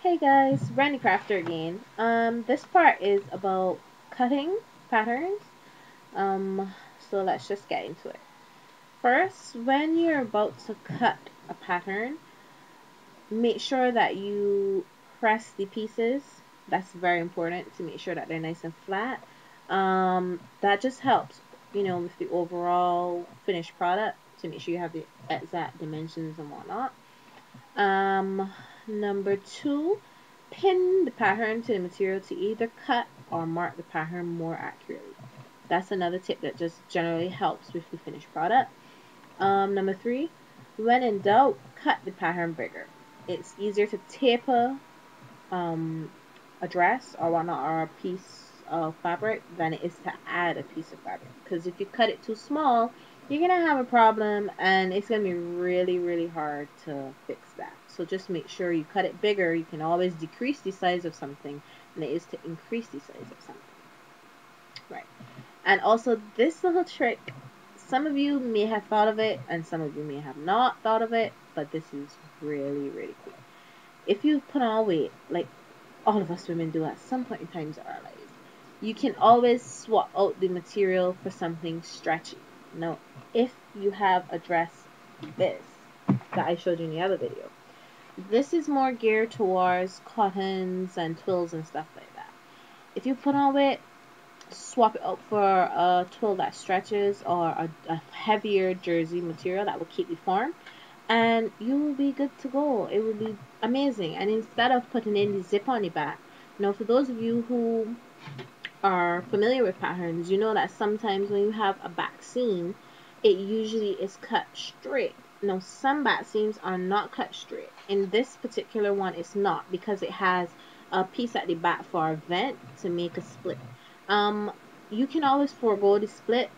Hey guys, Randy Crafter again. This part is about cutting patterns. So let's just get into it. First, when you're about to cut a pattern, make sure that you press the pieces. That's very important to make sure that they're nice and flat. That just helps, with the overall finished product to make sure you have the exact dimensions and whatnot. Um, Number two, pin the pattern to the material to either cut or mark the pattern more accurately. That's another tip that just generally helps with the finished product. Number three, when in doubt, cut the pattern bigger. It's easier to taper a dress or whatnot or a piece of fabric than it is to add a piece of fabric. Because if you cut it too small, you're going to have a problem and it's going to be really, really hard to fix that. So just make sure you cut it bigger. You can always decrease the size of something than it is to increase the size of something. Right. And also this little trick, some of you may have thought of it and some of you may have not thought of it, but this is really, really cool. If you put on weight, like all of us women do at some point in times of our lives, you can always swap out the material for something stretchy. Now, if you have a dress like this that I showed you in the other video, this is more geared towards cottons and twills and stuff like that. If you put on weight, swap it out for a twill that stretches or a heavier jersey material that will keep you form, and you will be good to go. It will be amazing. And instead of putting in the zip on the back, for those of you who are familiar with patterns, you know that sometimes when you have a back seam, it usually is cut straight. Now, some back seams are not cut straight. In this particular one, it's not because it has a piece at the back for a vent to make a split. You can always forego the split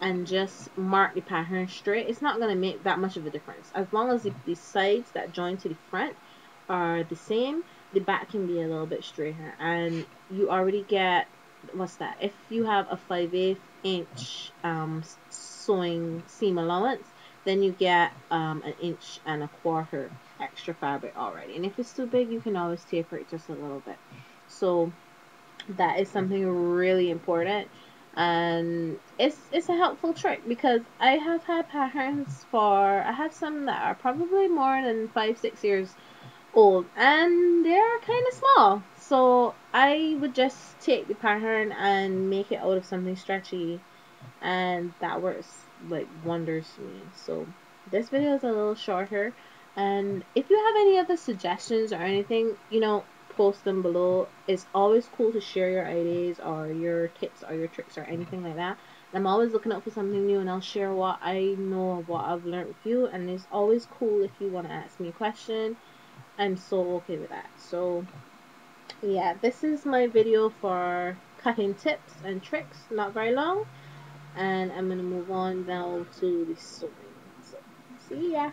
and just mark the pattern straight. It's not going to make that much of a difference. As long as the sides that join to the front are the same, the back can be a little bit straighter. And you already get, what's that? If you have a 5/8 inch sewing seam allowance, then you get an 1.25 inches extra fabric already. And if it's too big, you can always taper it just a little bit. So that is something really important, and it's a helpful trick because I have had patterns I have some that are probably more than 5-6 years old and they're kind of small, so I would just take the pattern and make it out of something stretchy, and that works like wonders for me. So this video is a little shorter, and if you have any other suggestions or anything, post them below. It's always cool to share your ideas or your tips or your tricks or anything like that. I'm always looking out for something new, and I'll share what I know of what I've learned with you, and it's always cool if you want to ask me a question. I'm so okay with that. So yeah, this is my video for cutting tips and tricks, not very long, and I'm gonna move on now to the sewing. So see ya.